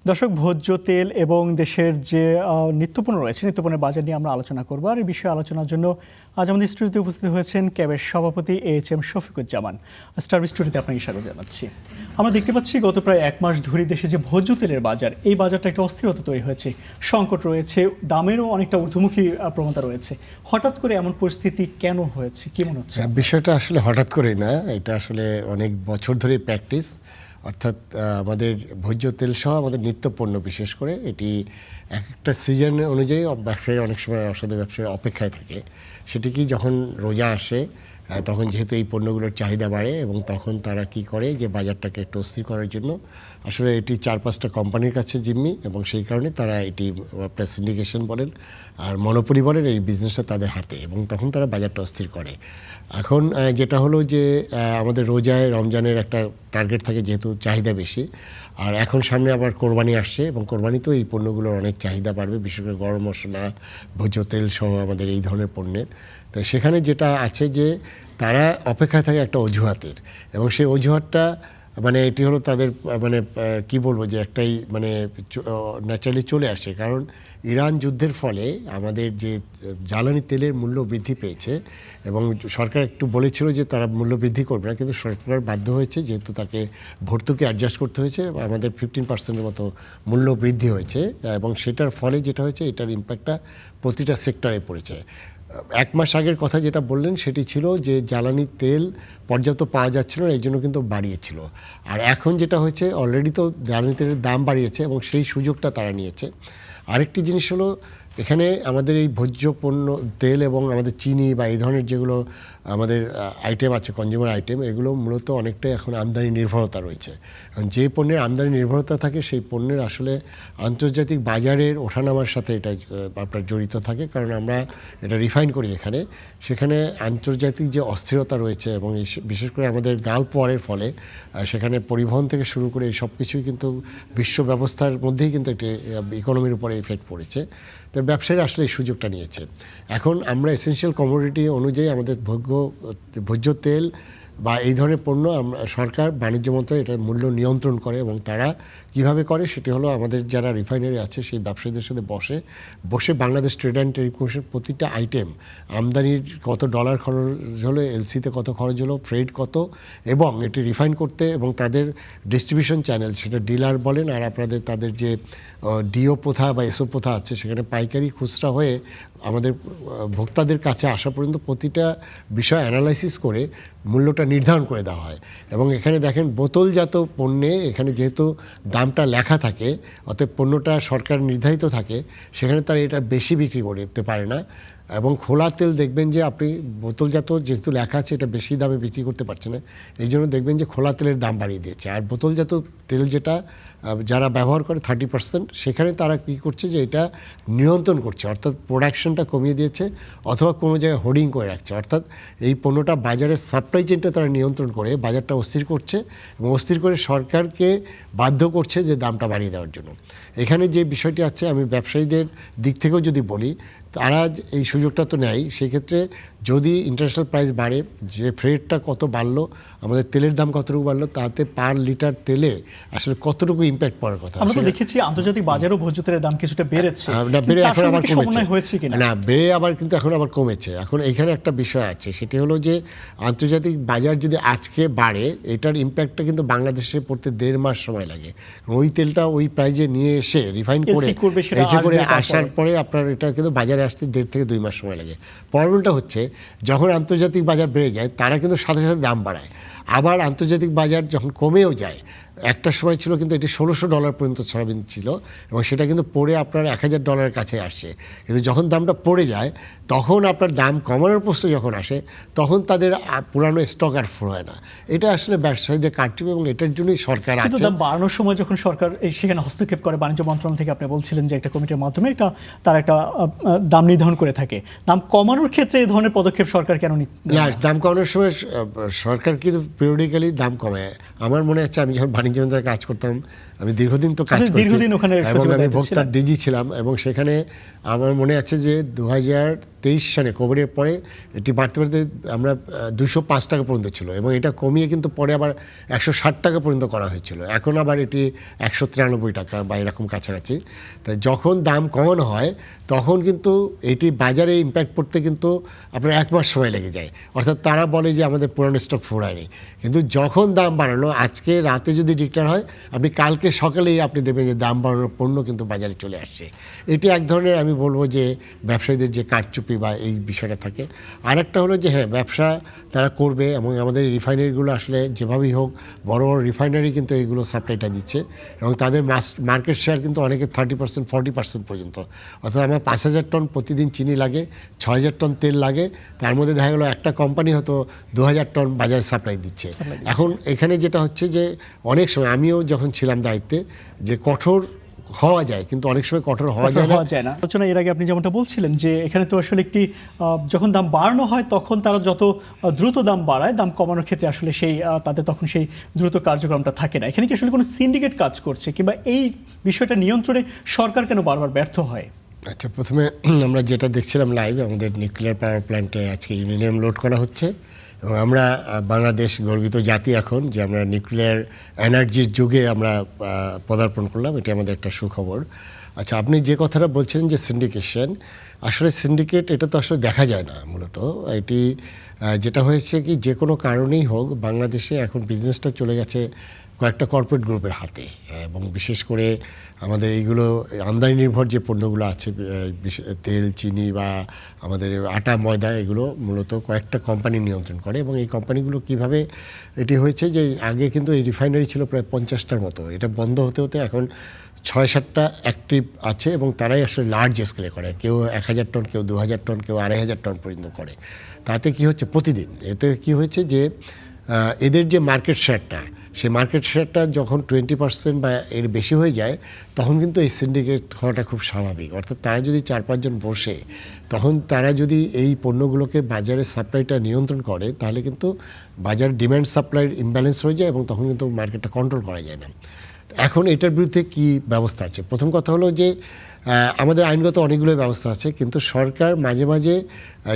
দর্শক, ভোজ্য তেল এবং দেশের যে নিত্যপণ্য রয়েছে, নিত্যপণ্যের বাজার নিয়ে আমরা আলোচনা করব। আর এই বিষয়ে আলোচনার জন্য আজ আমাদের স্টুডিওতে উপস্থিত হয়েছেন ক্যাবের সভাপতি AHM শফিকুজ্জামান। স্টার স্টুডিওতে আপনাকে স্বাগত জানাচ্ছি। আমরা দেখতে পাচ্ছি গত প্রায় এক মাস ধরে দেশে যে ভোজ্য তেলের বাজার, এই বাজারটা একটা অস্থিরতা তৈরি হয়েছে, সংকট রয়েছে, দামেরও অনেকটা ঊর্ধ্বমুখী প্রবণতা রয়েছে। হঠাৎ করে এমন পরিস্থিতি কেন হয়েছে, কি মনে হচ্ছে? বিষয়টা আসলে হঠাৎ করে না, এটা আসলে অনেক বছর ধরে প্র্যাকটিস। অর্থাৎ আমাদের ভোজ্য তেল সহ আমাদের নিত্যপণ্য বিশেষ করে এটি এক একটা সিজন অনুযায়ী ব্যবসায়ী অনেক সময় অসাধু ব্যবসায়ী অপেক্ষায় থাকে। সেটি কি যখন রোজা আসে তখন যেহেতু এই পণ্যগুলোর চাহিদা বাড়ে এবং তখন তারা কি করে যে বাজারটাকে একটু অস্থির করার জন্য আসলে এটি 4-5টা কোম্পানির কাছে জিম্মি, এবং সেই কারণে তারা এটি আপনার সিন্ডিকেশন বলেন আর মনোপলি বলেন, এই বিজনেসটা তাদের হাতে, এবং তখন তারা বাজারটা অস্থির করে। এখন যেটা হলো যে আমাদের রোজায় রমজানের একটা টার্গেট থাকে যেহেতু চাহিদা বেশি, আর এখন সামনে আবার কোরবানি আসছে এবং কোরবানিতেও এই পণ্যগুলোর অনেক চাহিদা বাড়বে, বিশেষ করে গরম মশলা, ভোজ্য তেল সহ আমাদের এই ধরনের পণ্যের। তো সেখানে যেটা আছে যে তারা অপেক্ষায় থাকে একটা অজুহাতের, এবং সেই অজুহাতটা মানে এটি হলো তাদের মানে কি বলবো যে একটাই মানে ন্যাচারালি চলে আসে। কারণ ইরান যুদ্ধের ফলে আমাদের যে জ্বালানি তেলের মূল্য বৃদ্ধি পেয়েছে, এবং সরকার একটু বলেছিল যে তারা মূল্য বৃদ্ধি করবে না, কিন্তু সরকার বাধ্য হয়েছে যেহেতু তাকে ভর্তুকি অ্যাডজাস্ট করতে হয়েছে। আমাদের 15% মতো মূল্য বৃদ্ধি হয়েছে, এবং সেটার ফলে যেটা হয়েছে এটার ইম্প্যাক্টটা প্রতিটা সেক্টরে পড়েছে। এক মাস আগের কথা যেটা বললেন সেটি ছিল যে জ্বালানি তেল পর্যাপ্ত পাওয়া যাচ্ছিল না, এই জন্য কিন্তু বাড়িয়েছিল। আর এখন যেটা হয়েছে অলরেডি তো জ্বালানি তেলের দাম বাড়িয়েছে এবং সেই সুযোগটা তারা নিয়েছে। আরেকটি জিনিস হলো এখানে আমাদের এই ভোজ্য পণ্য তেল এবং আমাদের চিনি বা এই ধরনের যেগুলো আমাদের আইটেম আছে, কনজিউমার আইটেম, এগুলো মূলত অনেকটাই এখন আমদানি নির্ভরতা রয়েছে। কারণ যে পণ্যের আমদানি নির্ভরতা থাকে সেই পণ্যের আসলে আন্তর্জাতিক বাজারের ওঠানামার সাথে এটা আপনার জড়িত থাকে। কারণ আমরা এটা রিফাইন করি এখানে, সেখানে আন্তর্জাতিক যে অস্থিরতা রয়েছে এবং বিশেষ করে আমাদের গালফ ওয়ারের ফলে সেখানে পরিবহন থেকে শুরু করে এই সব কিছুই কিন্তু বিশ্ব ব্যবস্থার মধ্যেই কিন্তু একটি ইকোনমির উপরে ইফেক্ট পড়েছে। তো ব্যবসায়ীরা আসলে এই সুযোগটা নিয়েছে। এখন আমরা এসেনশিয়াল কমোডিটি অনুযায়ী আমাদের ভোজ্য তেল বা এই ধরনের পণ্য সরকার বাণিজ্য মন্ত্রণালয় এটার মূল্য নিয়ন্ত্রণ করে, এবং তারা কিভাবে করে সেটি হলো আমাদের যারা রিফাইনারি আছে সেই ব্যবসায়ীদের সাথে বসে Bangladesh trade and trade commission প্রতিটা আইটেম আমদানির কত ডলার খরচ হলো, এলসিতে কত খরচ হলো, ফ্রেড কত, এবং এটি রিফাইন করতে এবং তাদের ডিস্ট্রিবিউশন চ্যানেল সেটা ডিলার বলেন আর আপনাদের তাদের যে ডিও প্রথা বা এসও প্রথা আছে সেখানে পাইকারি খুচরা হয়ে আমাদের ভোক্তাদের কাছে আসা পর্যন্ত প্রতিটা বিষয় অ্যানালাইসিস করে মূল্যটা নির্ধারণ করে দেওয়া হয়। এবং এখানে দেখেন বোতলজাত পণ্যে এখানে যেহেতু দামটা লেখা থাকে, অতএব পণ্যটা সরকার নির্ধারিত থাকে, সেখানে তারা এটা বেশি বিক্রি করতে পারে না। এবং খোলা তেল দেখবেন যে আপনি বোতলজাত যেহেতু লেখা আছে এটা বেশি দামে বিক্রি করতে পারছে না, এই জন্য দেখবেন যে খোলা তেলের দাম বাড়িয়ে দিয়েছে। আর বোতলজাত তেল যেটা যারা ব্যবহার করে 30%, সেখানে তারা কী করছে যে এটা নিয়ন্ত্রণ করছে, অর্থাৎ প্রোডাকশনটা কমিয়ে দিয়েছে অথবা কোনো জায়গায় হোর্ডিং করে রাখছে। অর্থাৎ এই পণ্যটা বাজারের সাপ্লাই চেনটা তারা নিয়ন্ত্রণ করে বাজারটা অস্থির করছে, এবং অস্থির করে সরকারকে বাধ্য করছে যে দামটা বাড়িয়ে দেওয়ার জন্য। এখানে যে বিষয়টি আছে, আমি ব্যবসায়ীদের দিক থেকেও যদি বলি, তারা এই সুযোগটা তো নেয়। সেক্ষেত্রে যদি ইন্টারন্যাশনাল প্রাইস বাড়ে, যে ফ্রেটটা কত বাড়লো, আমাদের তেলের দাম কতটুকু বাড়লো, তাতে পার লিটার তেলে আসলে কতটুকু ইম্প্যাক্ট পড়ার কথা। আমরা তো দেখেছি আন্তর্জাতিক বাজারেও ভোজ্য তেলের দাম কিছুটা বেড়েছে, বেড়ে এখন আবার কমেছে কিনা? না, বেড়ে আবার কিন্তু এখন আবার কমেছে। এখন এখানে একটা বিষয় আছে, সেটি হলো যে আন্তর্জাতিক বাজার যদি আজকে বাড়ে, এটার ইম্প্যাক্টটা কিন্তু বাংলাদেশে পড়তে 1.5 মাস সময় লাগে। ওই তেলটা ওই প্রাইজে নিয়ে এসে রিফাইন করে আসার পরে আপনার এটা কিন্তু বাজারে আসতে 1.5 থেকে 2 মাস সময় লাগে। প্রবলেমটা হচ্ছে যখন আন্তর্জাতিক বাজার বেড়ে যায় তারা কিন্তু সাথে সাথে দাম বাড়ায়, আবার আন্তর্জাতিক বাজার যখন কমেও যায়, একটা সময় ছিল কিন্তু এটি $1,600 পর্যন্ত সয়াবিন ছিল, এবং সেটা কিন্তু পড়ে আপনার $1,000 কাছে আসছে। কিন্তু যখন দামটা পড়ে যায় তখন আপনার দাম কমানোর প্রশ্ন যখন আসে তখন তাদের পুরানো স্টক আর ফুর হয় না। এটা আসলে ব্যবসায়ীদের কাটবে, এবং এটার জন্যই সরকার আছে। দাম বাড়ানোর সময় যখন সরকার সেখানে হস্তক্ষেপ করে, বাণিজ্য মন্ত্রণালয় থেকে আপনি বলছিলেন যে একটা কমিটির মাধ্যমে এটা তারা একটা দাম নির্ধারণ করে থাকে, দাম কমানোর ক্ষেত্রে এই ধরনের পদক্ষেপ সরকার কেন নিচ্ছে না? দাম কমানোর সময় সরকার কিন্তু পিরিয়ডিক্যালি দাম কমায়। আমার মনে আছে আমি যখন বাণিজ্য মন্ত্রণালয়ে কাজ করতাম আমি দীর্ঘদিন তো কাজ আপনি করছি দীর্ঘদিন ওখানে এবং সচিবের আমি দায়িত্বে ভোক্তার ছিলেন। ডিজি ছিলাম এবং সেখানে আমার মনে আছে যে 2023 সালে কোভিডের পরে এটি বাড়তে বাড়তে আমরা 205 টাকা পর্যন্ত ছিল এবং এটা কমিয়ে কিন্তু পরে আবার 160 টাকা পর্যন্ত করা হয়েছিল, এখন আবার এটি 193 টাকা বা এরকম কাছাকাছি। তাই যখন দাম কমানো হয় তখন কিন্তু এটি বাজারে ইম্প্যাক্ট পড়তে কিন্তু আপনার 1 মাস সময় লেগে যায়, অর্থাৎ তারা বলে যে আমাদের পুরানো স্টক ফুরায়নি, কিন্তু যখন দাম বাড়ানো আজকে রাতে যদি ডিক্লেয়ার হয় আপনি কালকে সকালেই আপনি দেখবেন যে দাম বাড়ানোর পণ্য কিন্তু বাজারে চলে আসছে। এটি এক ধরনের আমি বলবো যে ব্যবসায়ীদের যে কারচুপি বা এই বিষয়টা থাকে। আরেকটা হলো যে হ্যাঁ, ব্যবসা তারা করবে এবং আমাদের রিফাইনারিগুলো আসলে যেভাবেই হোক বড় বড় রিফাইনারি কিন্তু এইগুলো সাপ্লাইটা দিচ্ছে এবং তাদের মার্কেট শেয়ার কিন্তু অনেকে 30% 40% পর্যন্ত, অর্থাৎ আমার 5,000 টন প্রতিদিন চিনি লাগে, 6,000 টন তেল লাগে, তার মধ্যে দেখা গেলো একটা কোম্পানি হয়তো 2,000 টন বাজারে সাপ্লাই দিচ্ছে। এখন এখানে যেটা হচ্ছে যে অনেক সময় আমিও যখন ছিলাম দায়িত্বে যে কঠোর হওয়া যায় কিন্তু অনেক সময় কঠোর হওয়া যায় না। আলোচনা এর আগে আপনি যেমনটা বলছিলেন যে এখানে তো আসলে একটি যখন দাম বাড়ানো হয় তখন তারা যত দ্রুত দাম বাড়ায়, দাম কমানোর ক্ষেত্রে আসলে সেই তাদের তখন সেই দ্রুত কার্যক্রমটা থাকে না। এখানে কি আসলে কোনো সিন্ডিকেট কাজ করছে কিংবা এই বিষয়টা নিয়ন্ত্রণে সরকার কেন বারবার ব্যর্থ হয়? আচ্ছা, প্রথমে আমরা যেটা দেখছিলাম লাইভ, আমাদের নিউক্লিয়ার পাওয়ার প্ল্যান্টে আজকে ইউরেনিয়াম লোড করা হচ্ছে এবং আমরা বাংলাদেশ গর্বিত জাতি এখন যে আমরা নিউক্লিয়ার এনার্জির যুগে আমরা পদার্পণ করলাম, এটি আমাদের একটা সুখবর। আচ্ছা, আপনি যে কথাটা বলছেন যে সিন্ডিকেশন, আসলে সিন্ডিকেট এটা তো আসলে দেখা যায় না মূলত। এটি যেটা হয়েছে কি যে কোনো কারণেই হোক বাংলাদেশে এখন বিজনেসটা চলে গেছে কয়েকটা কর্পোরেট গ্রুপের হাতে এবং বিশেষ করে আমাদের এইগুলো আমদানি নির্ভর যে পণ্যগুলো আছে তেল, চিনি বা আমাদের আটা, ময়দা, এগুলো মূলত কয়েকটা কোম্পানি নিয়ন্ত্রণ করে এবং এই কোম্পানিগুলো কিভাবে এটি হয়েছে যে আগে কিন্তু এই রিফাইনারি ছিল প্রায় 50টার মতো, এটা বন্ধ হতে হতে এখন 6-7টা অ্যাক্টিভ আছে এবং তারাই আসলে লার্জ স্কেলে করে, কেউ 1,000 টন, কেউ 2,000 টন, কেউ 2,500 টন পর্যন্ত করে। তাতে কি হচ্ছে প্রতিদিন এতে কি হয়েছে যে এদের যে মার্কেট শেয়ারটা, সেই মার্কেট শেয়ারটা যখন 20% বা এর বেশি হয়ে যায় তখন কিন্তু এই সিন্ডিকেট হওয়াটা খুব স্বাভাবিক। অর্থাৎ তারা যদি 4-5 জন বসে তখন তারা যদি এই পণ্যগুলোকে বাজারে সাপ্লাইটা নিয়ন্ত্রণ করে তাহলে কিন্তু বাজার ডিম্যান্ড সাপ্লাইয়ের ইমব্যালেন্স হয়ে যায় এবং তখন কিন্তু মার্কেটটা কন্ট্রোল করা যায় না। এখন এটার বিরুদ্ধে কি ব্যবস্থা আছে? প্রথম কথা হলো যে আমাদের আইনগত অনেকগুলো ব্যবস্থা আছে, কিন্তু সরকার মাঝে মাঝে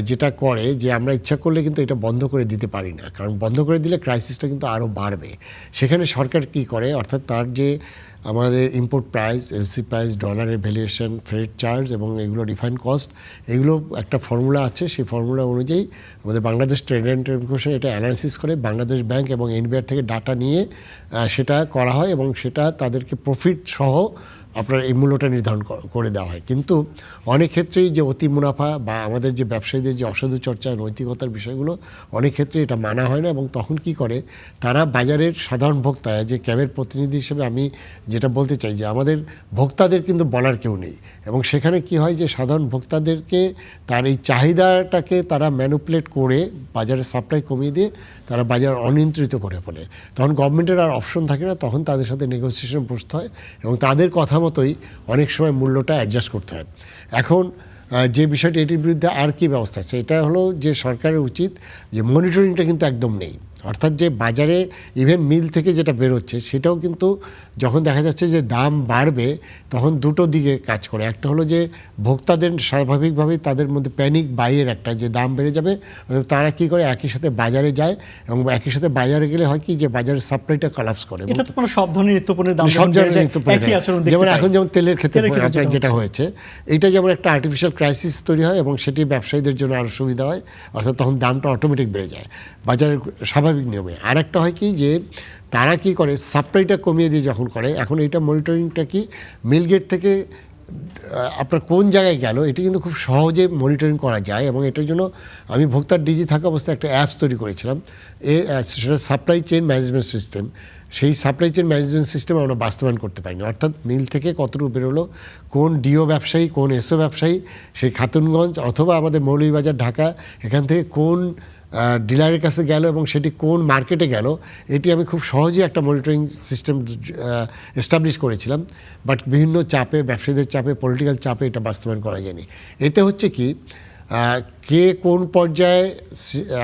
যেটা করে যে আমরা ইচ্ছা করলে কিন্তু এটা বন্ধ করে দিতে পারি না, কারণ বন্ধ করে দিলে ক্রাইসিসটা কিন্তু আরও বাড়বে। সেখানে সরকার কি করে, অর্থাৎ তার যে আমাদের ইম্পোর্ট প্রাইস, এলসি প্রাইস, ডলারের ভ্যালুয়েশন, ফ্রেট চার্জ এবং এগুলো রিফাইন কস্ট, এগুলো একটা ফর্মুলা আছে, সেই ফর্মুলা অনুযায়ী আমাদের বাংলাদেশ ট্রেড অ্যান্ড কমিশন এটা অ্যানালাইসিস করে বাংলাদেশ ব্যাংক এবং এনবিআর থেকে ডাটা নিয়ে সেটা করা হয় এবং সেটা তাদেরকে প্রফিট সহ আপনার এই মূল্যটা নির্ধারণ করে দেওয়া হয়। কিন্তু অনেক ক্ষেত্রেই যে অতি মুনাফা বা আমাদের যে ব্যবসায়ীদের যে অসাধু চর্চা, নৈতিকতার বিষয়গুলো অনেক ক্ষেত্রে এটা মানা হয় না এবং তখন কি করে তারা বাজারের সাধারণ ভোক্তা, যে ক্যাবের প্রতিনিধি হিসেবে আমি যেটা বলতে চাই যে আমাদের ভোক্তাদের কিন্তু বলার কেউ নেই এবং সেখানে কি হয় যে সাধারণ ভোক্তাদেরকে তার এই চাহিদাটাকে তারা ম্যানুপুলেট করে বাজারে সাপ্লাই কমিয়ে দিয়ে তারা বাজার অনিয়ন্ত্রিত করে ফেলে। তখন গভর্নমেন্টের আর অপশন থাকে না, তখন তাদের সাথে নেগোসিয়েশন বসতে হয় এবং তাদের কথা মতোই অনেক সময় মূল্যটা অ্যাডজাস্ট করতে হয়। এখন যে বিষয়টি এটির বিরুদ্ধে আর কি ব্যবস্থা আছে, এটা হলো যে সরকারের উচিত যে মনিটরিংটা কিন্তু একদম নেই, অর্থাৎ যে বাজারে ইভেন মিল থেকে যেটা বেরোচ্ছে সেটাও কিন্তু যখন দেখা যাচ্ছে যে দাম বাড়বে তখন দুটো দিকে কাজ করে। একটা হলো যে ভোক্তাদের স্বাভাবিকভাবেই তাদের মধ্যে প্যানিক বাইয়ের একটা যে দাম বেড়ে যাবে, তারা কি করে একই সাথে বাজারে যায় এবং একই সাথে বাজারে গেলে হয় কি যে বাজারের সাপ্লাইটা কলাপস করে। এটা তো কোনো সব ধরনের নিত্যপণ্যের দাম সব ধরনের নিত্যপণ্য, যেমন এখন যেমন তেলের ক্ষেত্রে আপনার যেটা হয়েছে, এটা যেমন একটা আর্টিফিশিয়াল ক্রাইসিস তৈরি হয় এবং সেটি ব্যবসায়ীদের জন্য আরও সুবিধা হয়, অর্থাৎ তখন দামটা অটোমেটিক বেড়ে যায় বাজারের স্বাভাবিক নিয়মে। আর একটা হয় কি যে তারা কি করে সাপ্লাইটা কমিয়ে দিয়ে যখন করে, এখন এইটা মনিটরিংটা কি মিল গেট থেকে আপনার কোন জায়গায় গেল এটি কিন্তু খুব সহজে মনিটরিং করা যায় এবং এটার জন্য আমি ভোক্তার ডিজি থাকা অবস্থায় একটা অ্যাপস তৈরি করেছিলাম, সেটা সাপ্লাই চেইন ম্যানেজমেন্ট সিস্টেম। সেই সাপ্লাই চেইন ম্যানেজমেন্ট সিস্টেম আমরা বাস্তবায়ন করতে পারিনি, অর্থাৎ মিল থেকে কতটুকু বেরোলো, কোন ডিও ব্যবসায়ী, কোন এসও ব্যবসায়ী, সেই খাতুনগঞ্জ অথবা আমাদের মৌলভীবাজার, ঢাকা, এখান থেকে কোন ডিলারের কাছে গেল এবং সেটি কোন মার্কেটে গেল, এটি আমি খুব সহজেই একটা মনিটরিং সিস্টেম এস্টাবলিশ করেছিলাম। বাট বিভিন্ন চাপে, ব্যবসায়ীদের চাপে, পলিটিক্যাল চাপে এটা বাস্তবায়ন করা যায়নি। এতে হচ্ছে কি কে কোন পর্যায়ে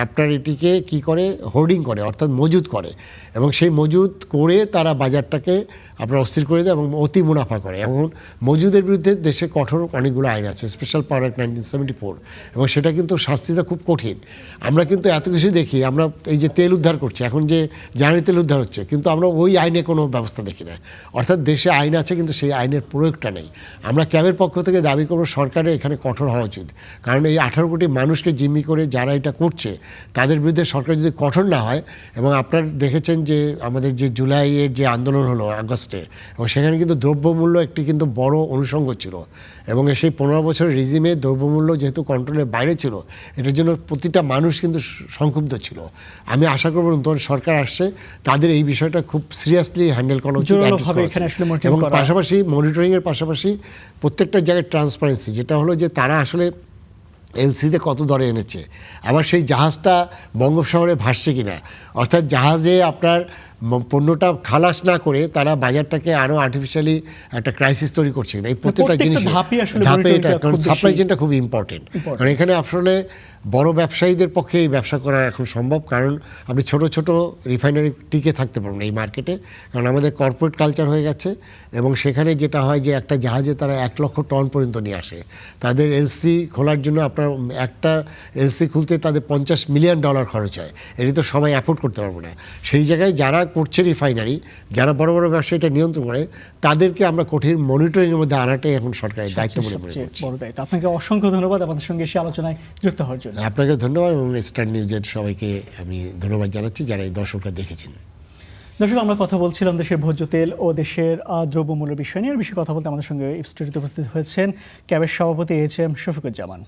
আপনার এটিকে কি করে হোর্ডিং করে, অর্থাৎ মজুত করে, এবং সেই মজুদ করে তারা বাজারটাকে আপনার অস্থির করে দেয় এবং অতি মুনাফা করে। এখন মজুদের বিরুদ্ধে দেশে কঠোর অনেকগুলো আইন আছে, স্পেশাল পাওয়ার অ্যাক্ট 1974, এবং সেটা কিন্তু শাস্তিটা খুব কঠিন। আমরা কিন্তু এত কিছু দেখি, আমরা এই যে তেল উদ্ধার করছি, এখন যে জ্বালানি তেল উদ্ধার হচ্ছে, কিন্তু আমরা ওই আইনে কোনো ব্যবস্থা দেখি না। অর্থাৎ দেশে আইন আছে কিন্তু সেই আইনের প্রয়োগটা নেই। আমরা ক্যাবের পক্ষ থেকে দাবি করব সরকারের এখানে কঠোর হওয়া উচিত, কারণ এই 18 কোটি মানুষকে জিম্মি করে যারা এটা করছে তাদের বিরুদ্ধে সরকার যদি কঠোর না হয়। এবং আপনারা দেখেছেন যে আমাদের যে জুলাইয়ের যে আন্দোলন হলো আগস্টে, এবং সেখানে কিন্তু দ্রব্যমূল্য একটি কিন্তু বড় অনুষঙ্গ ছিল, এবং সেই 15 বছরের রিজিমে দ্রব্যমূল্য যেহেতু কন্ট্রোলের বাইরে ছিল, এটার জন্য প্রতিটা মানুষ কিন্তু সংক্ষুব্ধ ছিল। আমি আশা করব নতুন সরকার আসছে, তাদের এই বিষয়টা খুব সিরিয়াসলি হ্যান্ডেল করা উচিত, এবং পাশাপাশি মনিটরিংয়ের পাশাপাশি প্রত্যেকটা জায়গায় ট্রান্সপারেন্সি, যেটা হলো যে তারা আসলে এলসিতে কত দরে এনেছে, আবার সেই জাহাজটা বঙ্গোপসাগরে ভাসছে কিনা, অর্থাৎ জাহাজে আপনার পণ্যটা খালাস না করে তারা বাজারটাকে আরও আর্টিফিশিয়ালি একটা ক্রাইসিস তৈরি করছে কিনা, এই প্রত্যেকটা জিনিস ধাপে এটা, কারণ সাপ্লাই চেনটা খুব ইম্পর্টেন্ট। কারণ এখানে আসলে বড় ব্যবসায়ীদের পক্ষে এই ব্যবসা করা এখন সম্ভব, কারণ আপনি ছোট ছোট রিফাইনারি টিকে থাকতে পারবেন এই মার্কেটে, কারণ আমাদের কর্পোরেট কালচার হয়ে গেছে। এবং সেখানে যেটা হয় যে একটা জাহাজে তারা 1 লক্ষ টন পর্যন্ত নিয়ে আসে। তাদের এলসি খোলার জন্য আপনার একটা এলসি খুলতে তাদের $50 মিলিয়ন খরচ হয়, এটি তো সবাই অ্যাফোর্ড করতে পারবে না। সেই জায়গায় যারা করছে রিফাইনারি, যারা বড় বড় ব্যবসায়ীটা নিয়ন্ত্রণ করে, তাদেরকে আমরা কঠিন মনিটরিংয়ের মধ্যে আনাটাই এখন সরকারের দায়িত্ব বলে মনে করছি। আপনাকে অসংখ্য ধন্যবাদ আমাদের সঙ্গে এসে আলোচনায় যুক্ত হওয়ার জন্য। আপনাকে ধন্যবাদ, এবং স্টার নিউজের সবাইকে আমি ধন্যবাদ জানাচ্ছি যারা এই দর্শকরা দেখেছেন। দর্শক, আমরা কথা বলছিলাম দেশের ভোজ্য তেল ও দেশের দ্রব্যমূল্য বিষয় নিয়ে। এর বিষয়ে কথা বলতে আমাদের সঙ্গে স্টুডিওতে উপস্থিত হয়েছেন ক্যাবের সভাপতি এইচএম শফিকুজ্জামান।